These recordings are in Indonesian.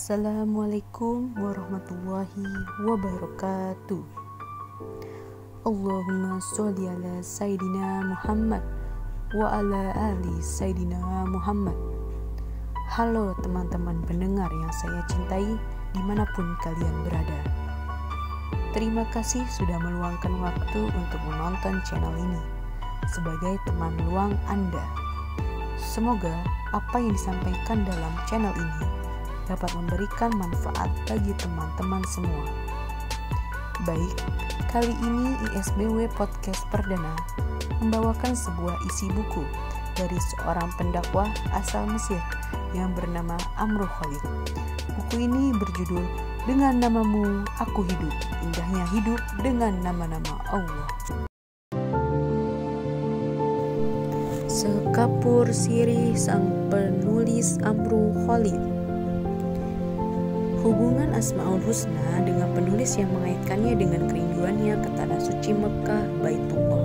Assalamualaikum warahmatullahi wabarakatuh. Allahumma sholli ala Sayyidina Muhammad wa ala ali Sayyidina Muhammad. Halo teman-teman pendengar yang saya cintai dimanapun kalian berada. Terima kasih sudah meluangkan waktu untuk menonton channel ini sebagai teman luang Anda. Semoga apa yang disampaikan dalam channel ini dapat memberikan manfaat bagi teman-teman semua. Baik, kali ini ISBW Podcast Perdana membawakan sebuah isi buku dari seorang pendakwah asal Mesir yang bernama Amru Khalid. Buku ini berjudul Dengan Namamu Aku Hidup, Indahnya Hidup dengan Nama-Nama Allah. Sekapur sirih sang penulis Amru Khalid. Hubungan Asmaul Husna dengan penulis yang mengaitkannya dengan kerinduannya ke tanah suci Mekah, Baitullah.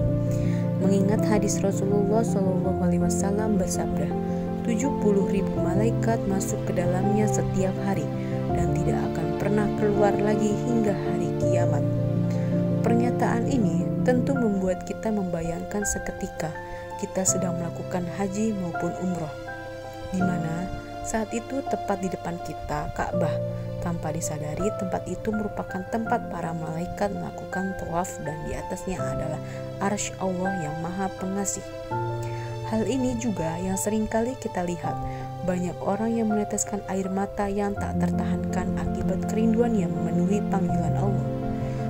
Mengingat hadis Rasulullah SAW bersabda, 70.000 malaikat masuk ke dalamnya setiap hari dan tidak akan pernah keluar lagi hingga hari kiamat. Pernyataan ini tentu membuat kita membayangkan seketika kita sedang melakukan haji maupun umroh, di mana saat itu tepat di depan kita Ka'bah. Tanpa disadari, tempat itu merupakan tempat para malaikat melakukan tawaf dan di atasnya adalah arsy Allah yang maha pengasih. Hal ini juga yang seringkali kita lihat, banyak orang yang meneteskan air mata yang tak tertahankan akibat kerinduan yang memenuhi panggilan Allah.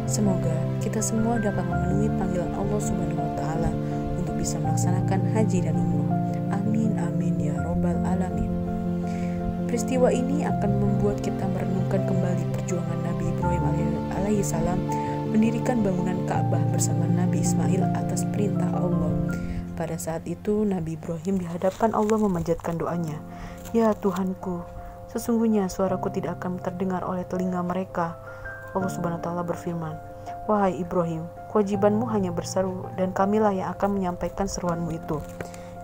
Semoga kita semua dapat memenuhi panggilan Allah Subhanahu wa Ta'ala untuk bisa melaksanakan haji dan umroh. Amin amin ya robbal alamin. Peristiwa ini akan membuat kita merenungkan kembali perjuangan Nabi Ibrahim alaihissalam mendirikan bangunan Ka'bah bersama Nabi Ismail atas perintah Allah. Pada saat itu Nabi Ibrahim di hadapan Allah memanjatkan doanya, "Ya Tuhanku, sesungguhnya suaraku tidak akan terdengar oleh telinga mereka." Allah Subhanahu wa Ta'ala berfirman, "Wahai Ibrahim, kewajibanmu hanya berseru dan kamilah yang akan menyampaikan seruanmu itu."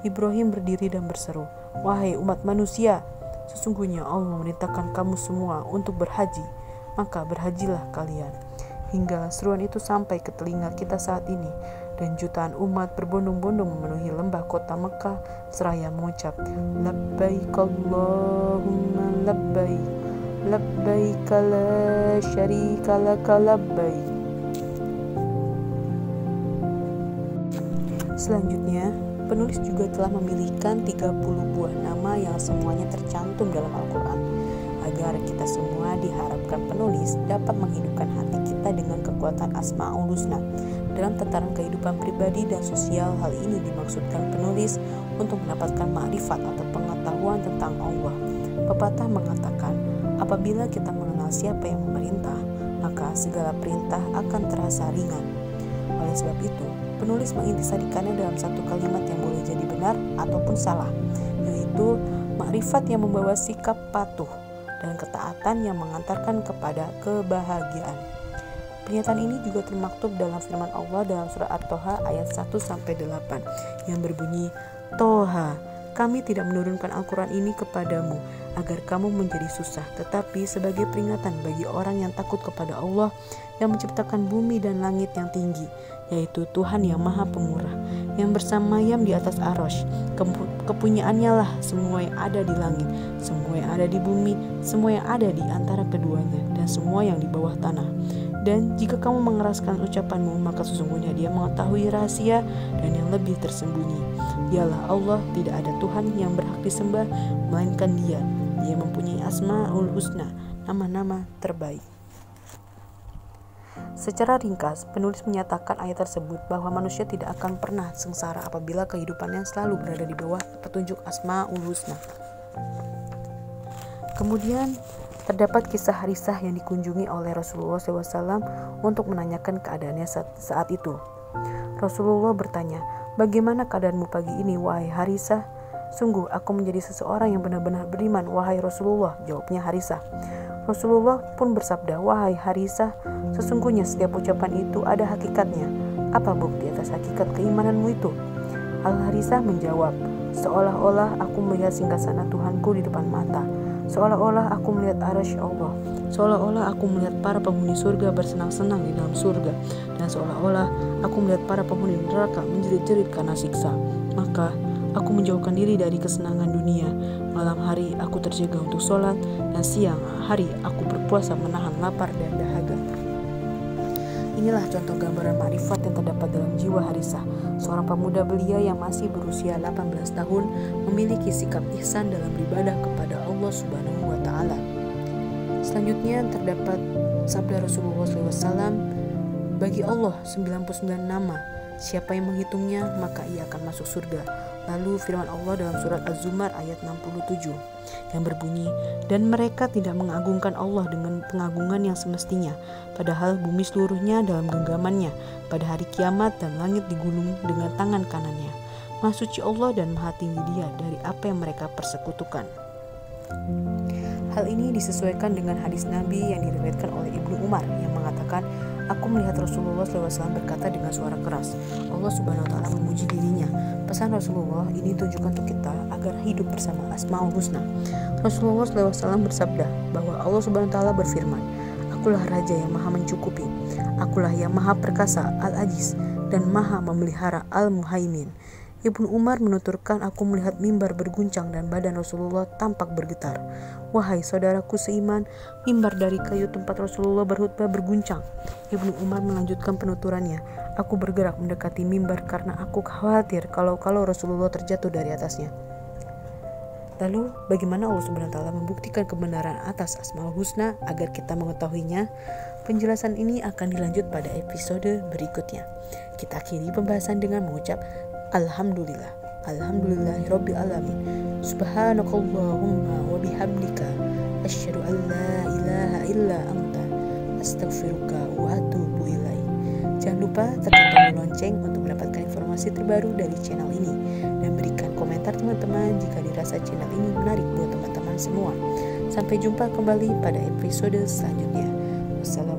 Ibrahim berdiri dan berseru, "Wahai umat manusia, sesungguhnya Allah memerintahkan kamu semua untuk berhaji, maka berhajilah kalian." Hingga seruan itu sampai ke telinga kita saat ini, dan jutaan umat berbondong-bondong memenuhi lembah kota Mekah seraya mengucap, "Labbaik Allahumma labbaik, labbaik la syarika laka labbaik." Selanjutnya, penulis juga telah memilihkan 30 buah nama yang semuanya tercantum dalam Al-Quran, agar kita semua diharapkan penulis dapat menghidupkan hati kita dengan kekuatan Asmaul Husna dalam tataran kehidupan pribadi dan sosial. Hal ini dimaksudkan penulis untuk mendapatkan makrifat atau pengetahuan tentang Allah. Pepatah mengatakan, apabila kita mengenal siapa yang memerintah, maka segala perintah akan terasa ringan. Oleh sebab itu, penulis mengintisarikannya dalam satu kalimat yang boleh jadi benar ataupun salah, yaitu makrifat yang membawa sikap patuh dan ketaatan yang mengantarkan kepada kebahagiaan. Pernyataan ini juga termaktub dalam firman Allah dalam surah At-Toha ayat 1-8 yang berbunyi, "Toha, kami tidak menurunkan Al-Quran ini kepadamu agar kamu menjadi susah, tetapi sebagai peringatan bagi orang yang takut kepada Allah yang menciptakan bumi dan langit yang tinggi, yaitu Tuhan yang maha pemurah, yang bersemayam di atas arsy. Kepunyaannya lah semua yang ada di langit, semua yang ada di bumi, semua yang ada di antara keduanya, dan semua yang di bawah tanah. Dan jika kamu mengeraskan ucapanmu, maka sesungguhnya Dia mengetahui rahasia dan yang lebih tersembunyi. Dialah Allah, tidak ada Tuhan yang berhak disembah melainkan Dia. Dia mempunyai Asmaul Husna, nama-nama terbaik." Secara ringkas, penulis menyatakan ayat tersebut bahwa manusia tidak akan pernah sengsara apabila kehidupannya selalu berada di bawah petunjuk Asmaul Husna. Kemudian terdapat kisah Harisah yang dikunjungi oleh Rasulullah SAW untuk menanyakan keadaannya saat itu. Rasulullah bertanya, "Bagaimana keadaanmu pagi ini, wahai Harisah?" "Sungguh aku menjadi seseorang yang benar-benar beriman, wahai Rasulullah," jawabnya Harisah. Rasulullah pun bersabda, "Wahai Harisah, sesungguhnya setiap ucapan itu ada hakikatnya. Apa bukti atas hakikat keimananmu itu?" Al-Harisah menjawab, "Seolah-olah aku melihat singgasana Tuhanku di depan mata. Seolah-olah aku melihat arasy Allah. Seolah-olah aku melihat para penghuni surga bersenang-senang di dalam surga. Dan seolah-olah aku melihat para penghuni neraka menjerit-jerit karena siksa. Maka aku menjauhkan diri dari kesenangan dunia. Malam hari aku terjaga untuk sholat, dan siang hari aku berpuasa menahan lapar dan dahaga. Inilah contoh gambaran makrifat yang terdapat dalam jiwa Harisah, seorang pemuda belia yang masih berusia 18 tahun, memiliki sikap ihsan dalam beribadah kepada Allah Subhanahu wa Ta'ala. Selanjutnya terdapat sabda Rasulullah SAW, bagi Allah 99 nama, siapa yang menghitungnya maka ia akan masuk surga. Lalu firman Allah dalam surat Az-Zumar ayat 67 yang berbunyi, dan mereka tidak mengagungkan Allah dengan pengagungan yang semestinya, padahal bumi seluruhnya dalam genggamannya pada hari kiamat dan langit digulung dengan tangan kanannya. Maha suci Allah dan maha tinggi Dia dari apa yang mereka persekutukan. Hal ini disesuaikan dengan hadis Nabi yang diriwayatkan oleh Ibnu Umar yang mengatakan, aku melihat Rasulullah SAW berkata dengan suara keras, Allah Subhanahu wa Ta'ala memuji dirinya. Pesan Rasulullah ini tunjukkan untuk kita agar hidup bersama Asmaul Husna. Rasulullah SAW bersabda bahwa Allah Subhanahu wa Ta'ala berfirman, akulah Raja yang maha mencukupi, akulah yang maha perkasa Al-Aziz dan maha memelihara Al-Muhaimin. Ibnu Umar menuturkan, aku melihat mimbar berguncang dan badan Rasulullah tampak bergetar. Wahai saudaraku seiman, mimbar dari kayu tempat Rasulullah berkhutbah berguncang. Ibnu Umar melanjutkan penuturannya, aku bergerak mendekati mimbar karena aku khawatir kalau Rasulullah terjatuh dari atasnya. Lalu bagaimana Allah Subhanahu wa Ta'ala membuktikan kebenaran atas Asmaul Husna agar kita mengetahuinya? Penjelasan ini akan dilanjut pada episode berikutnya. Kita akhiri pembahasan dengan mengucap Alhamdulillah, Alhamdulillahirabbil alamin. Subhanakallahumma wa bihamdika asyhadu an la ilaha illa anta astaghfiruka wa atubu ilaik. Jangan lupa tekan tombol lonceng untuk mendapatkan informasi terbaru dari channel ini, dan berikan komentar teman-teman jika dirasa channel ini menarik buat teman-teman semua. Sampai jumpa kembali pada episode selanjutnya. Wassalamualaikum